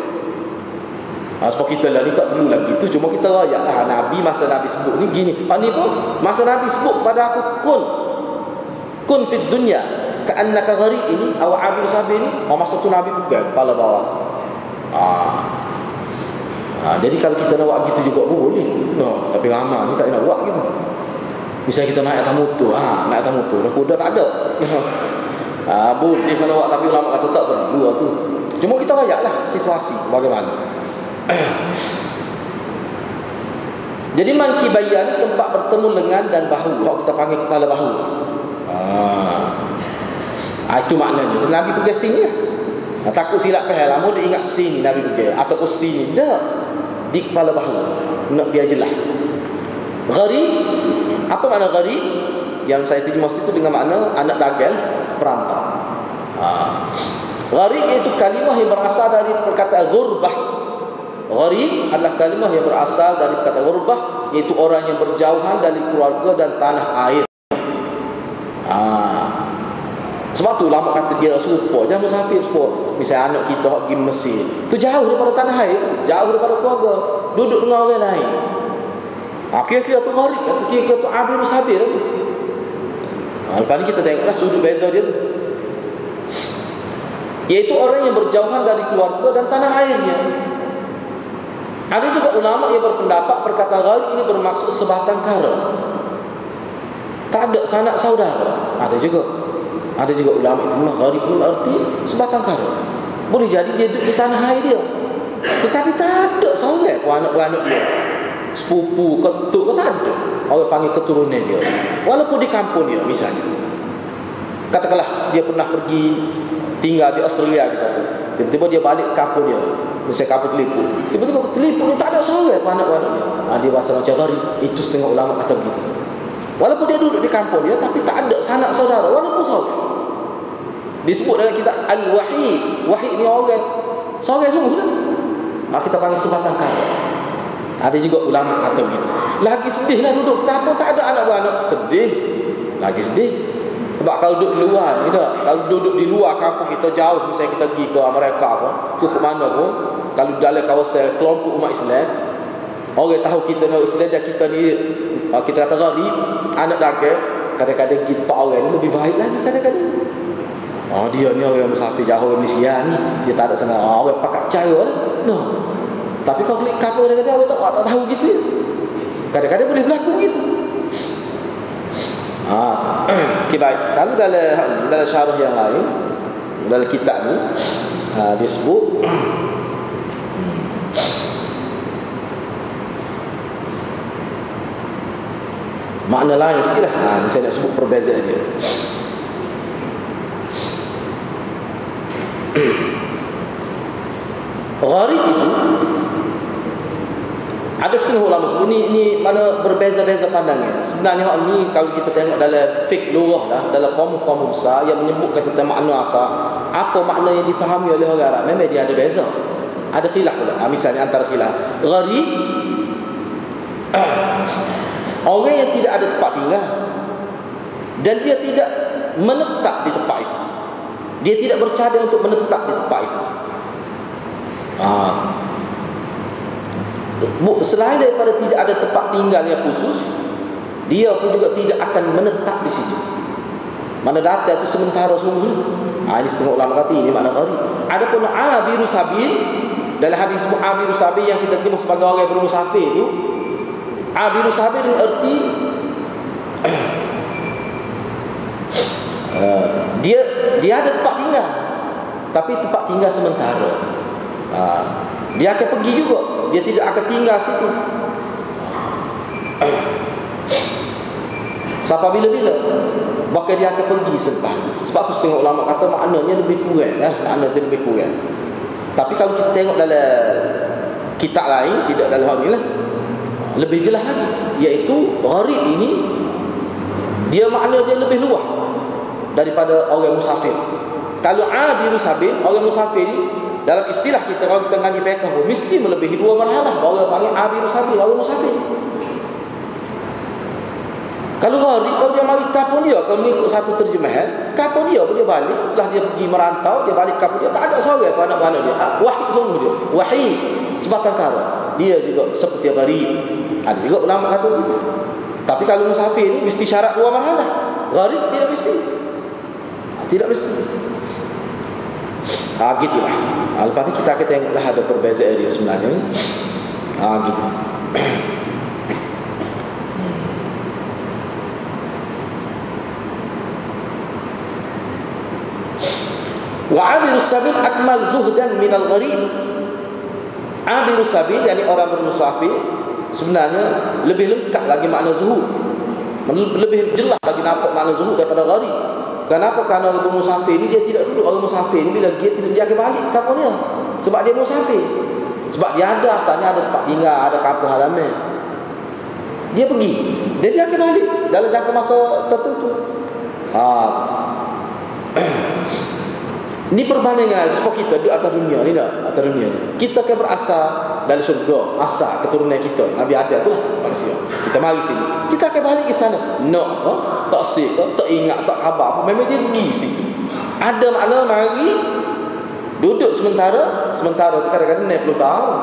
[SPEAKER 1] Sebab kita lah ni tak perlu lagi tu. Cuma kita rayak lah Nabi, masa Nabi sebut ni gini. Ni pun masa Nabi sebut pada aku, kun fit dunya ka'annaka gharib ini, awak abid sahabat ni. Masa tu Nabi pegang kepala bawah. Jadi kalau kita nak buat gitu juga pun boleh. Tapi ramai ni tak nak buat gitu. Misalnya kita naik atas motor, naik atas motor, dah kuda tak ada. Boleh kalau buat, tapi ulama kata tak perlu tu. Cuma kita rayaklah situasi bagaimana. Jadi mankibaya ni tempat bertemu lengan dan bahu. Kalau kita panggil kepala bahu. Itu maknanya. Nabi pergi sini. Takut silap faham. Lama dia ingat sini Nabi pergi ataupun sini. Dah di kepala bahu. Nak biar jelas. Gharib, apa makna gharib? Yang saya terjemah situ dengan makna anak dagang, perantau. Gharib iaitu kalimah yang berasal dari perkataan ghurbah. Gharib adalah kalimah yang berasal dari perkataan ghurbah, iaitu orang yang berjauhan dari keluarga dan tanah air. Sebab tu ulama kata dia serupa, jangan musafir serupa. Misalnya anak kita pergi Mesir, tu jauh daripada tanah air, jauh daripada keluarga, duduk dengan orang lain. Kira-kira tu gharib, kira-kira tu abir sabir. Lepas ni kita tengoklah sudut beza dia tu, iaitu orang yang berjauhan dari keluarga dan tanah airnya. Ada juga ulama yang berpendapat perkataan gharib ini bermaksud sebatang kara, tak ada sanak saudara. Ada juga ulama itu gharib itu arti sebatang kara. Boleh jadi dia duduk di tanah air dia, tetapi tak ada saudara anak-anak dia, sepupu, ketuk, tak ada. Orang panggil keturunan dia, walaupun di kampung dia. Misalnya katakanlah dia pernah pergi tinggal di Australia kita, tiba-tiba dia balik ke kampung dia, misalnya kampung Telipuk, tiba-tiba Telipuk ni tak ada saudara anak-anak dia. Dia bahasa macam gharib. Itu setengah ulama kata begitu. Walaupun dia duduk di kampung dia, tapi tak ada sanak saudara, walaupun saudara. Disebut dalam kitab Al-Wahid. Wahid ni orang saudara semua kan? Kita panggil sebatang kara. Ada juga ulama kata begitu. Lagi sedih lah duduk kampung tak ada anak-anak. Sedih. Lagi sedih. Sebab kalau duduk di luar ni dah, kalau duduk di luar kampung kita jauh, misalnya kita pergi ke Amerika pun, ke mana pun, kalau dalam kawasan kelompok umat Islam, orang tahu kita nak Islam dan kita ni kita kata gharib, anak dagang, kadang-kadang pergi tempat orang ni lebih baik lagi kadang-kadang. Dia ni orang musafir jauh dari Malaysia ni, dia tak ada sana orang pakai cara lah. No. Tapi kalau klik kampung kadang-kadang orang tak tahu gitu ya. Kadang-kadang boleh berlaku gitu. Okay, baik. Kalau dalam syarah yang lain, dalam kitab ni dia sebut makna lain sikit lah. Saya nak sebut perbezaan dia. Gharib itu ada setengah ulama sebut ni mana berbeza-beza pandangnya. Sebenarnya hal ni kalau kita tengok dalam fiqh lughah dah, dalam kaum besar yang menyebutkan tentang makna asal, apa makna yang difahami oleh orang Arab, memang dia ada beza. Ada khilaf pula. Misalnya antara khilaf, gharib orang yang tidak ada tempat tinggal dan dia tidak menetap di tempat itu. Dia tidak bercadang untuk menetap di tempat itu. Selain daripada tidak ada tempat tinggal yang khusus, dia pun juga tidak akan menetap di situ. Mana datang itu sementara semua. Ini setengah ulama kata ini makna gharib. Adapun abiru sabil, dalam hadis abiru sabil yang kita terima sebagai orang yang bermusafir itu, abiru sabil dengan erti dia ada tempat tinggal, tapi tempat tinggal sementara. Dia akan pergi juga, dia tidak akan tinggal situ. Sampai bila-bila, bahkan dia akan pergi selepas. Sebab tu setengah ulama kata maknanya lebih kurang lah, makna dia lebih kurang. Tapi kalau kita tengok dalam kitab lain, tidak dalam hal ini lah, lebih jelas lagi, iaitu gharib ini dia makna dia lebih luas daripada orang musafir. Kalau abiru sabil, orang musafir ni dalam istilah kita, kalau kita ngaji fiqh pun mesti melebihi dua marhalah. Orang panggil abiru sabil, orang musafir. Kalau gharib, kalau dia mari kampung dia, kalau mengikut satu terjemahan, kampung dia boleh balik setelah dia pergi merantau, dia balik kampung dia, tak ada seorang pun anak-anak dia. Wahid semua dia. Wahid sebatang kara. Dia juga seperti gharib. Ada juga ulama kata begitu. Tapi kalau musafir ni mesti syarat dua marhalah. Gharib tidak mesti. Tidak mesti. Gitulah. Lepas ni kita akan tengoklah ada perbezaan dia sebenarnya. Gitu. Wa abirus sabil akmal zuhdan minal gharib. Abirus sabil, yakni orang bermusafir, sebenarnya lebih lengkap lagi makna zuhud, lebih jelas lagi nampak makna zuhud daripada gharib. Kenapa? Karena orang musafir ni dia tidak duduk. Orang musafir ni bila dia akan balik kampung dia. Sebab dia musafir. Sebab dia ada asalnya ada tempat tinggal, ada kampung halaman. Dia pergi. Dia akan balik dalam jangka masa tertentu. Ini perbandingan sebab kita di atas dunia ni dah, atas dunia ni. Kita akan berasal dari surga, asal keturunan kita. Nabi Adam tu lah manusia. Kita mari sini. Kita akan balik ke sana. Tak sik, tak ingat, tak khabar apa. Memang dia pergi situ. Ada makna mari duduk sementara kadang-kadang 60 tahun.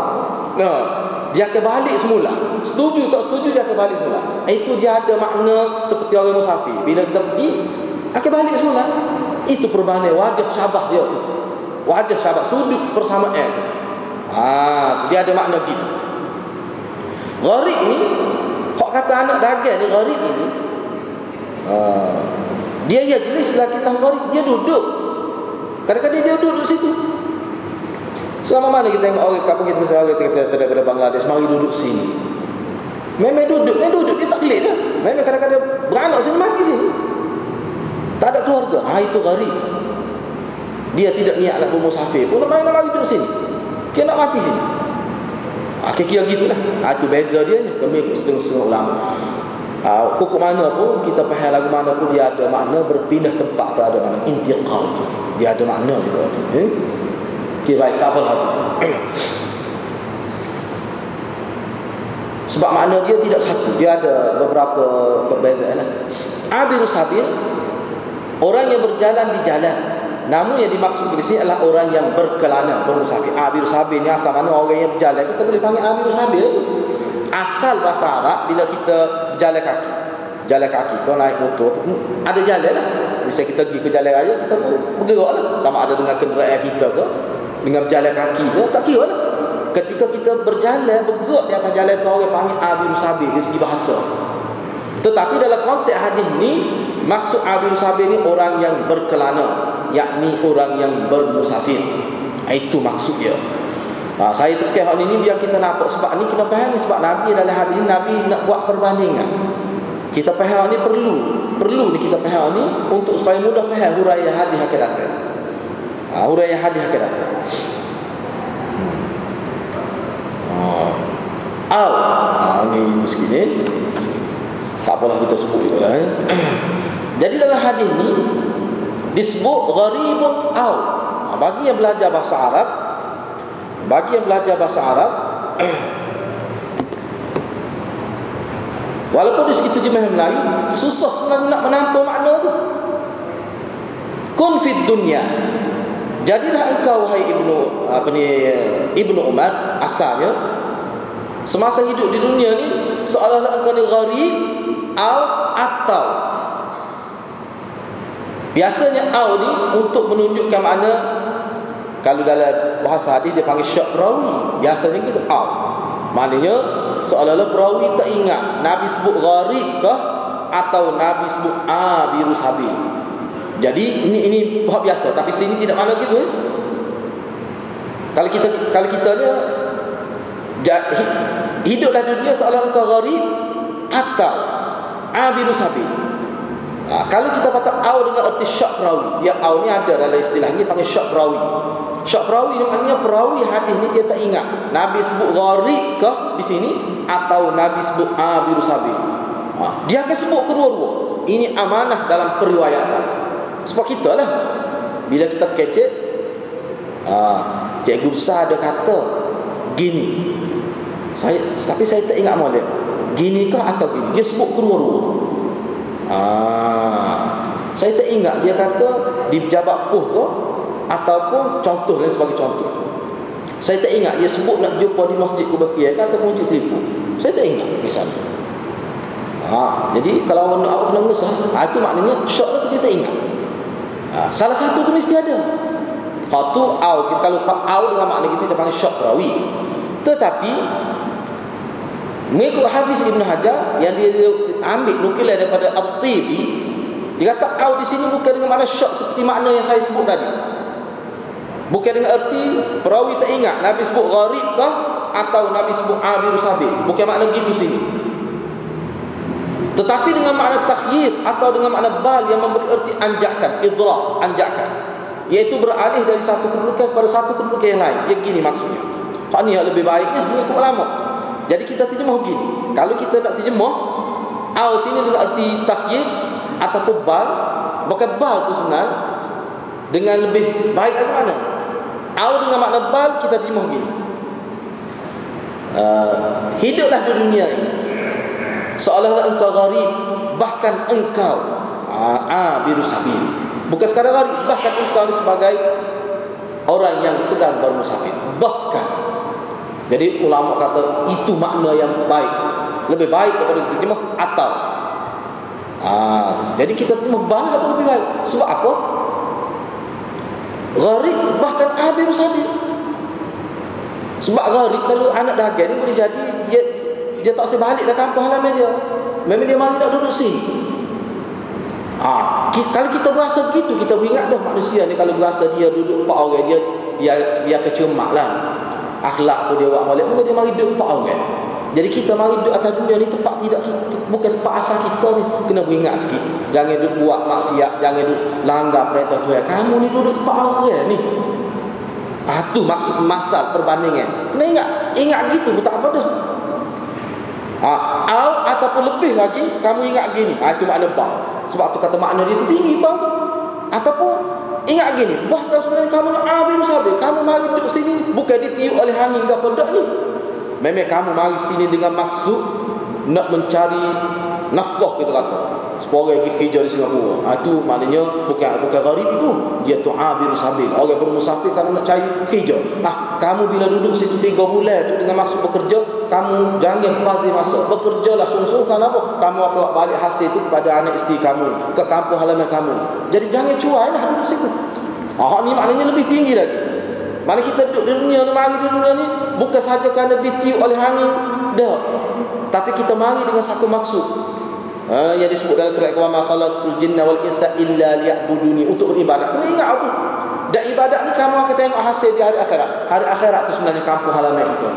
[SPEAKER 1] Dia akan balik semula. Setuju tak setuju dia akan balik semula. Itu dia ada makna seperti orang musafir. Bila kita pergi akan balik semula. Itu perbandingan wajah syabah dia tu. Wajah syabah sudut persamaan. Dia ada makna gitu. Gharib ni, hak kata anak dagang ni gharib ni. Dia jenislah kita gharib, dia duduk. Kadang-kadang dia duduk situ. Selama mana kita tengok orang kampung kita misalnya kita daripada Bangladesh mari duduk sini. Memang duduk, dia tak kelik dah. Memang kadang-kadang beranak sini mati sini. Tak ada keluarga. Itu gharib. Dia tidak niat nak bermusafir pun nak lagi duduk sini. Dia nak mati sini. Kira-kira gitulah. Itu beza dia ni. Kami ikut setengah-setengah ulama. Kukuk mana pun kita faham lagu mana pun dia ada makna berpindah tempat tu ada makna intiqal tu. Dia ada makna juga tu. Kira baik tak apalah tu. Sebab makna dia tidak satu. Dia ada beberapa perbezaan lah. Abirus sabil, orang yang berjalan di jalan. Namun yang dimaksud di sini adalah orang yang berkelana, bermusafir. Abirus sabil ni asal mana orang yang berjalan. Kita boleh panggil abirus sabil. Asal bahasa Arab bila kita jalan kaki. Jalan kaki, kau naik motor ada jalan lah. Misalnya kita pergi ke jalan raya, kita bergerak lah. Sama ada dengan kenderaan kita ke, dengan berjalan kaki ke, tak kira lah. Ketika kita berjalan, bergerak di atas jalan tu orang panggil abirus sabil dari segi bahasa. Tetapi dalam konteks hadis ni, maksud abirus sabil ni orang yang berkelana, yakni orang yang bermusafir. Itu maksud dia. Saya tekan hal ini biar kita nampak. Sebab ni kita faham ni, sebab Nabi dalam hadis ni Nabi nak buat perbandingan. Kita faham ni perlu ni kita faham ni untuk supaya mudah faham huraian hadis akan datang. Huraian hadis akan datang. Ni itu sikit ni. Tak apalah kita sebut itu lah. Jadi dalam hadis ni disebut gharibun aw. Bagi yang belajar bahasa Arab, walaupun di situ terjemahan Melayu susah sebenarnya nak menampung makna tu. Kun fid dunya, jadilah engkau wahai Ibnu Umar, asalnya semasa hidup di dunia ni seolah-olah engkau ni gharib atau biasanya au ni untuk menunjukkan makna. Kalau dalam bahasa hadis dia panggil syak perawi. Biasanya gitu au. Maknanya seolah-olah perawi tak ingat Nabi sebut gharib ke atau Nabi sebut abirus sabil. Jadi ini hak biasa, tapi sini tidak makna gitu. Kalau kita ni hiduplah dunia seolah-olah kau gharib atau abirus sabil. Kalau kita patah au dengan arti syak perawi, dia au ni ada dalam istilah ni panggil syak perawi. Syak perawi ni maknanya perawi hadis ni dia tak ingat Nabi sebut gharib ke di sini atau Nabi sebut abirus sabil. Dia akan sebut kedua-dua. Ini amanah dalam periwayatan. Sebab kita lah bila kita kecek, cikgu besar ada kata gini. Tapi saya tak ingat molek. Gini ke atau gini? Dia sebut kedua-dua. Saya tak ingat dia kata di pejabat puh ke ataupun contoh lain sebagai contoh. Saya tak ingat dia sebut nak jumpa di Masjid Kubakiyah ke ataupun Masjid Tipu. Saya tak ingat misalnya. Jadi kalau awak kena ngesah, itu maknanya syak tu dia tak ingat. Salah satu tu mesti ada. Hak tu au, kalau au dengan makna kita panggil syak perawi. Tetapi mengikut Hafiz Ibn Hajar yang dia ambil nukilan daripada At-Tibi, dia kata au di sini bukan dengan makna syak seperti makna yang saya sebut tadi. Bukan dengan erti perawi tak ingat Nabi sebut gharib kah atau Nabi sebut abirus sabil. Bukan makna gitu sini. Tetapi dengan makna takhyir atau dengan makna bal yang memberi erti anjakan, idrak, anjakan, iaitu beralih dari satu kedudukan kepada satu kedudukan yang lain. Yang gini maksudnya. Hak ni yang lebih baiknya mengikut ulama. Jadi kita terjemah begini. Kalau kita nak terjemah au sini dengan arti takhyir ataupun bal, bukan bal tu sebenarnya dengan lebih baik ke mana? Au dengan makna bal kita terjemah begini. Hiduplah di dunia ini seolah-olah engkau gharib, bahkan engkau abiru sabil. Bukan sekadar gharib, bahkan engkau ni sebagai orang yang sedang bermusafir. Bahkan. Jadi ulama kata itu makna yang baik, lebih baik daripada terjemah atau. Jadi kita terjemah bal atau lebih baik. Sebab apa? Gharib bahkan abiru sabil. Sebab gharib kalau anak dagang ni boleh jadi dia tak sebalik dah kampung halaman dia. Memang dia mari nak duduk sini. Kalau kita berasa gitu, kita ingat dah manusia ni kalau berasa dia duduk 4 orang, dia kecemak lah. Akhlak pun dia buat balik, maka dia mari duduk 4 orang. Jadi kita mari duduk atas dunia ni tempat bukan tempat asal kita ni. Kena beringat sikit. Jangan duduk buat maksiat, jangan duduk langgar perintah Tuhan. Kamu ni duduk tempat orang ni. Tu maksud masal perbandingan. Kena ingat gitu, tak apa dah. Ataupun lebih lagi kamu ingat gini, itu makna bah. Sebab tu kata makna dia tu tinggi bah. Ataupun ingat gini, bahkan sebenarnya kamu nak abiru sabil, kamu mari duduk sini bukan ditiup oleh angin ke apa dak ni. Memang kamu mari sini dengan maksud nak mencari nafkah, kita kata. Supaya pergi kerja di Singapura. Itu maknanya bukan gharib itu. Dia tu abiru sabil. Orang bermusafir kalau nak cari kerja. Kamu bila duduk situ 3 bulan tu dengan maksud bekerja, kamu jangan bazir masuk. Bekerjalah sungguh-sungguh. Kenapa? Kamu akan balik hasil itu kepada anak isteri kamu, ke kampung halaman kamu. Jadi jangan cuai lah duduk situ. Ni maknanya lebih tinggi lagi. Mana kita duduk di dunia ni, mari di dunia ni bukan sahaja kerana ditiup oleh angin dah, tapi kita mari dengan satu maksud. Yang disebut dalam Quran, wa ma khalaqtul jinna wal insa illa liya'buduni, untuk beribadat. Kena ingat tu. Dan ibadat ni kamu akan tengok hasil di hari akhirat. Hari akhirat tu sebenarnya kampung halaman kita.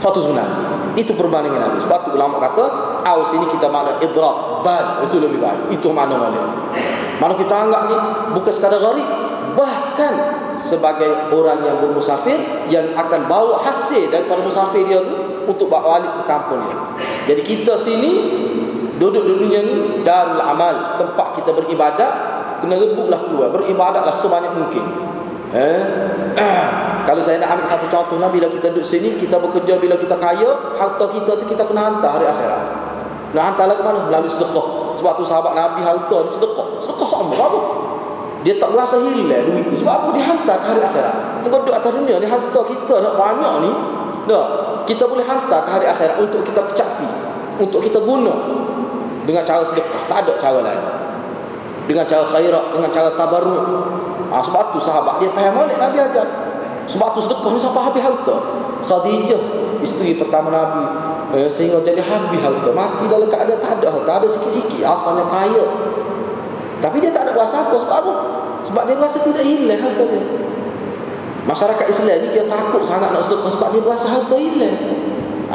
[SPEAKER 1] Satu sebenarnya. Itu perbandingan Nabi. Sebab tu ulama kata, aus ini kita makna idrak, bal, itu lebih baik. Itu makna mana? Mana kita anggap ni bukan sekadar gharib, bahkan sebagai orang yang bermusafir yang akan bawa hasil daripada musafir dia tu untuk bawa balik ke kampung dia. Jadi kita sini duduk di dunia ni darul amal, tempat kita beribadat, kena rebutlah keluar, beribadatlah sebanyak mungkin. Kalau saya nak ambil satu contoh lah, bila kita duduk sini, kita bekerja, bila kita kaya, harta kita tu kita kena hantar hari akhirat. Nak hantarlah ke mana? Melalui sedekah. Sebab tu sahabat Nabi harta ni sedekah. Sedekah sama apa? Dia tak berasa hilang duit tu. Sebab apa? Dia hantar ke hari akhirat. Kita duduk atas dunia ni, harta kita nak banyak ni, kita boleh hantar ke hari akhirat untuk kita kecapi, untuk kita guna dengan cara sedekah. Tak ada cara lain. Dengan cara khairat, dengan cara tabarruk. Sebab tu sahabat dia faham balik Nabi ajar. Sebab tu sedekah ni sampai habis harta. Khadijah, isteri pertama Nabi, sehingga jadi habis harta. Mati dalam keadaan tak ada harta, ada sikit-sikit. Asalnya kaya, tapi dia tak ada rasa apa. Sebab apa? Sebab dia rasa tidak hilang harta dia. Masyarakat Islam ni dia takut sangat nak sedekah sebab dia rasa harta hilang.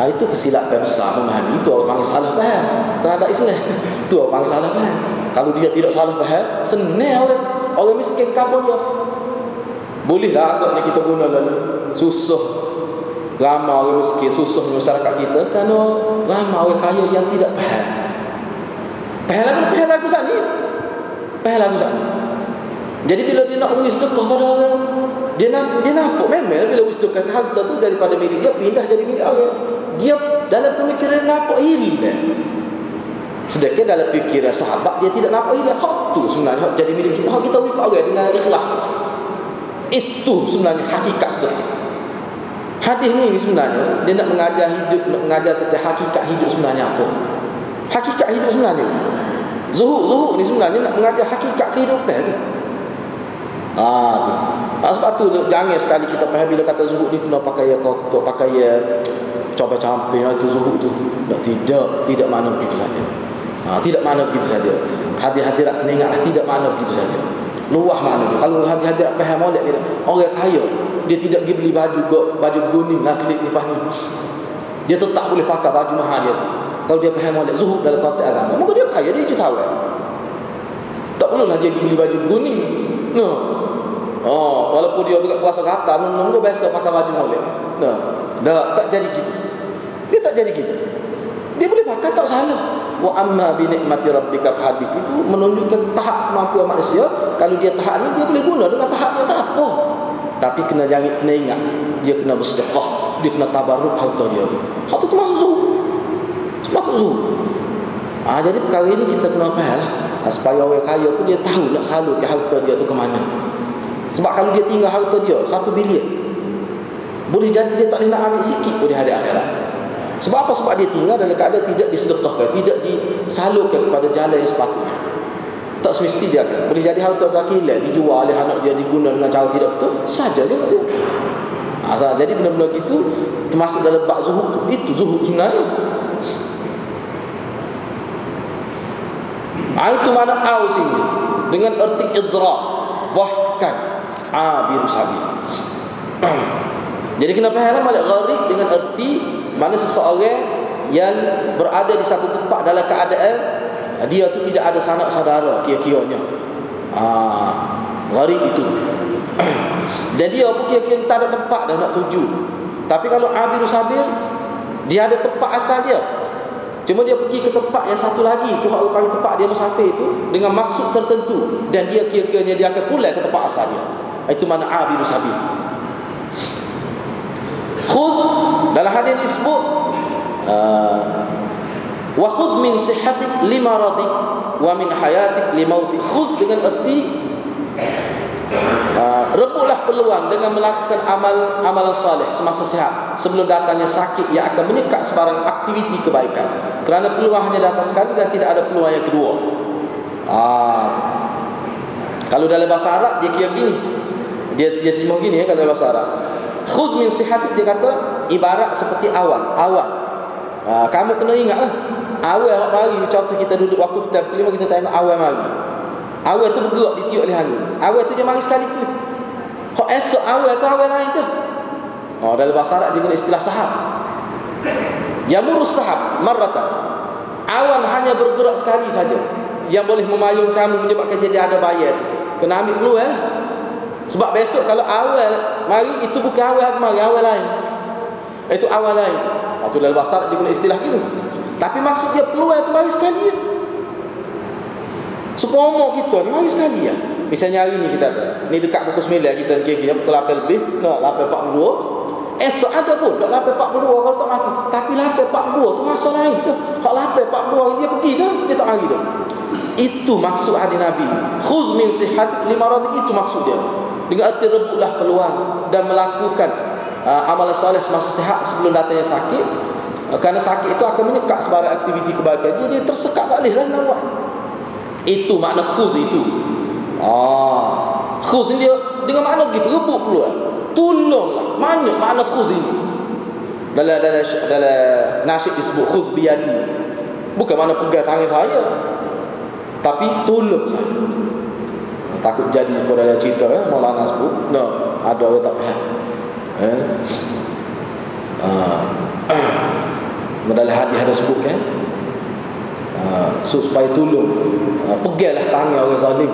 [SPEAKER 1] Itu kesilapan besar memahami. Itu orang panggil salah faham terhadap Islam. Itu orang panggil salah faham. Kalau dia tidak salah faham, senang orang miskin kampung dia. Bolehlah agaknya kita guna lalu. Susah ramai orang miskin, susah masyarakat kita kerana ramai orang kaya yang tidak faham. Faham lagu sana. Faham lagu sana. Jadi bila dia nak beri sedekah pada orang, dia nampak memang bila beri sedekah harta tu daripada milik dia pindah jadi milik orang. Dia dalam pemikiran nampak hilang. Sedangkan dalam fikiran sahabat dia tidak nampak hilang. Hak tu sebenarnya hak jadi milik kita. Hak kita beri ke orang dengan ikhlas. Itu sebenarnya hakikat sedekah. Hadis ni sebenarnya dia nak mengajar hidup, nak mengajar tentang hakikat hidup sebenarnya apa. Hakikat hidup sebenarnya. Zuhud ni sebenarnya nak mengajar hakikat kehidupan tu. Sebab tu jangan sekali kita faham bila kata zuhud ni kena pakai kotor, pakai coba camping itu zuhud tu. Tidak makna begitu saja. Tidak makna begitu saja. Hadirat kena ingat tidak makna begitu saja. Luah makna dia. Kalau hadirat faham molek dia, orang kaya dia tidak pergi beli baju guning lah klik lepas ni. Dia tetap boleh pakai baju mahal dia. Kalau dia faham molek zuhud dalam konteks agama, maka dia kaya, dia tahu. Tak perlulah dia beli baju kuning. No. Oh, walaupun dia juga puasa kata, dia biasa pakai baju molek. No. Tak jadi gitu. Dia tak jadi gitu. Dia boleh pakai, tak salah. Wa amma bi nikmati rabbika hadis itu menunjukkan tahap kemampuan manusia. Kalau dia tahap ni dia boleh guna, dengan tahap dia tak apa. Tapi kena ingat, dia kena bersedekah, dia kena tabarruk harta dia. Harta tu masuk zuhud. Masuk zuhud. Jadi perkara ini kita kena faham lah. Supaya orang kaya pun dia tahu nak salurkan harta dia tu ke mana. Sebab kalau dia tinggal harta dia 1 bilion, boleh jadi dia tak boleh nak ambil sikit pun di hari akhirat. Sebab apa? Sebab dia tinggal dalam keadaan tidak disedekahkan, tidak disalurkan kepada jalan yang sepatutnya. Tak semesti dia akan. Boleh jadi harta kakilan dijual oleh anak dia, diguna dengan cara tidak betul saja dia. Jadi benda-benda gitu termasuk dalam bab zuhud. Itu zuhud sebenarnya. Itu mana au sini dengan erti idrak, bahkan abir sabil. Jadi kenapa haram balik gharib dengan erti mana seseorang yang berada di satu tempat dalam keadaan dia tu tidak ada sanak saudara kira-kiranya. Gharib itu. Dan dia pun kira-kira tak ada tempat dah nak tuju. Tapi kalau abir sabil, dia ada tempat asal dia. Cuma dia pergi ke tempat yang satu lagi, tu hak panggil tempat dia musafir itu dengan maksud tertentu, dan dia kira-kiranya dia akan pulang ke tempat asal dia. Itu mana abiru sabil. Khudh, dalam hadis disebut wa khudh min sihhatik limaradik wa min hayatik limautik. Khudh dengan erti rebutlah peluang dengan melakukan amalan salih semasa sihat sebelum datangnya sakit yang akan menyekat sebarang aktiviti kebaikan. Kerana peluang hanya datang sekali dan tidak ada peluang yang kedua. Kalau dalam bahasa Arab dia kira gini. Dia terima gini kalau dalam bahasa Arab. Khudh min sihatik, dia kata ibarat seperti awan. Kamu kena ingatlah. Awan awak mari, contoh kita duduk waktu kita kelima kita tengok awan mari. Awan tu bergerak ditiup oleh angin. Awan tu dia mari sekali tu. Kok esok awan tu awan lain tu. Dalam bahasa Arab dia guna istilah sahab. Yamurus sahab marratan. Awan hanya bergerak sekali saja. Yang boleh memayung kamu, menyebabkan jadi ada bayar. Kena ambil peluang. Sebab besok kalau awan mari, itu bukan awan mari, awan lain. Itu awan lain. Itu dalam bahasa Arab dia guna istilah gitu. Tapi maksud dia peluang tu mari sekali ya. Sepomo kita ni mari sekali ya. Misalnya hari ni kita ada, ni dekat pukul 9 kita kira-kira pukul 8 lebih, nak 8.42. Esok ada pun nak 8.42 kalau tak mati. Tapi 8.42 tu masa lain tu. Hak 8.42 dia pergi dah, dia tak hari dah. Itu maksud hadis Nabi. Khudh min sihhatik limaradik, itu maksud dia. Dengan arti rebutlah peluang dan melakukan amalan soleh semasa sihat sebelum datangnya sakit. Kerana sakit itu akan menyekat sebarang aktiviti kebaikan. Jadi dia tersekat tak boleh lah nak buat. Itu makna khudh itu. Khudh ni dia dengan makna gitu, rebut peluang. Tolonglah. Makna khudh ini. Dalam nasyid disebut khudh biyadi. Bukan makna pegang tangan saya, tapi tolong saya. Takut jadi pada dalam cerita Maulana sebut. Ada orang tak faham. Dalam hadis ada sebut kan, supaya tolong, peganglah tangan orang zalim.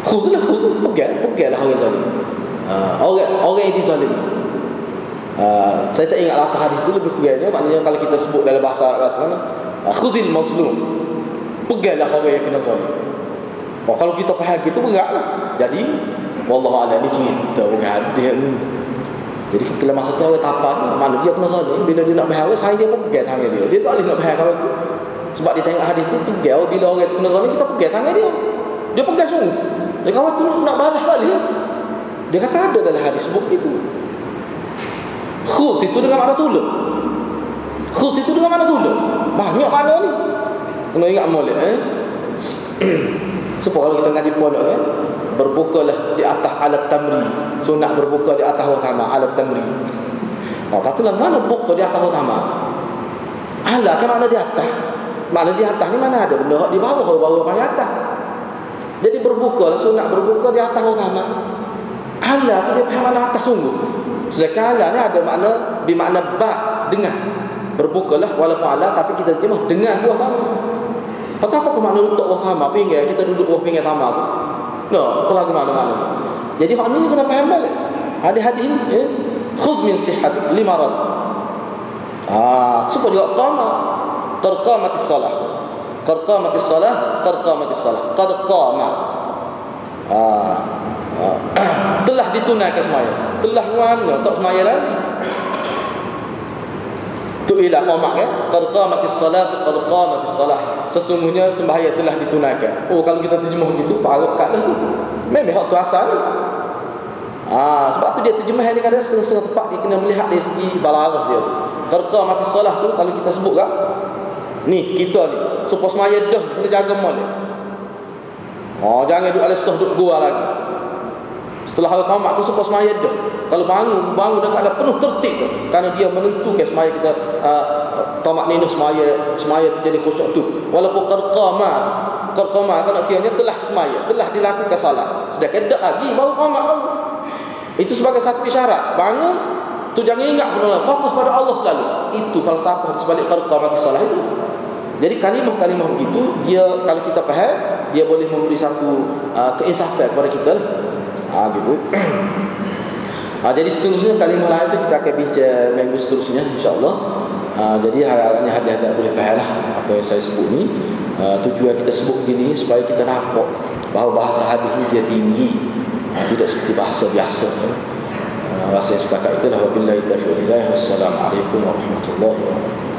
[SPEAKER 1] Khudhlah, peganglah orang zalim. Orang yang dizalim. Saya tak ingat lafaz hadis itu, lebih kurangnya maknanya kalau kita sebut dalam bahasa Arab sana, khudhil mazlum, peganglah orang yang kena zalim. Kalau kita faham gitu beratlah. Jadi wallahu a'lam, ni cerita orang hadis ni. Jadi kita masa tu orang tapan, mana dia kena zalim, bila dia nak berharap saya dia pun pegang tangan dia. Dia tak boleh nak berharap tu. Sebab dia tengok hadis tu pegang, bila orang tu kena zalim kita pegang tangan dia. Dia pegang sungguh. Dia kawan tu nak balas balik. Dia kata ada dalam hadis sebut itu. Khudh itu dengan makna tolong. Khudh itu dengan makna tolong. Banyak makna ni. Kena ingat molek Sebab kalau kita ngaji pondok berbukalah di atas alat tamri. Sunat berbuka di atas utama alat tamri. Patutlah mana buka di atas utama. Alat kan makna di atas. Makna di atas ni mana ada benda di bawah, bawah pada atas. Jadi berbukalah, sunat berbuka di atas utama. Alat tu dia faham makna atas sungguh. Sedangkan alat ni ada makna bermakna ba, dengar. Berbukalah walaupun ala, tapi kita terjemah dengan buah tamak. Apa ke makna untuk buah tamak? Pinggir kita duduk buah pinggir tamak tu. No, kalau ke mana-mana. Jadi hak ni kena faham balik. Hadis-hadis ni ya. Khudh min sihhatik li marad. Supaya juga tamak. Qad qamatis salah. Qad qamatis salah, qad qamatis salah. Qad qama. Telah ditunaikan semaya. Telah mana tak semaya lagi. Tu ila qamak ya. Qad qamatis salat, qad qamatis salah. Sesungguhnya sembahyang telah ditunaikan. Kalau kita terjemah begitu, parut kat dah tu. Memang hak tu asal. Sebab tu dia terjemah yang kadang setengah tepat, dia kena melihat dari segi balaghah dia tu. Qad qamatis salah tu kalau kita sebut tak? Ni kita ni supaya semaya dah kena jaga mal dia. Jangan duduk alasah duduk gua lagi. Setelah hari qamat tu supaya semaya dah. Kalau bangun dah keadaan penuh tertib tu. Kerana dia menentukan semaya kita tamak ninu semaya tu jadi khusyuk tu. Walaupun qad qamat kalau kiranya telah semaya, telah dilakukan salat. Sedangkan dak lagi baru qamat baru. Itu sebagai satu isyarat. Bangun tu jangan ingat benar, fokus pada Allah selalu. Itu falsafah sebalik qad qamatis salat itu. Jadi kalimah-kalimah begitu, dia kalau kita faham, dia boleh memberi satu keinsafan kepada kita lah. Gitu. Jadi seterusnya kalimah lain itu kita akan bincang minggu seterusnya insya-Allah. Jadi harapnya hadiah-hadiah boleh faham lah apa yang saya sebut ni. Tujuan kita sebut begini supaya kita nampak bahawa bahasa hadis ni dia tinggi, tidak seperti bahasa biasa. Rasa setakat itulah, wabillahi taufiq wal hidayah. Wassalamualaikum warahmatullahi wabarakatuh.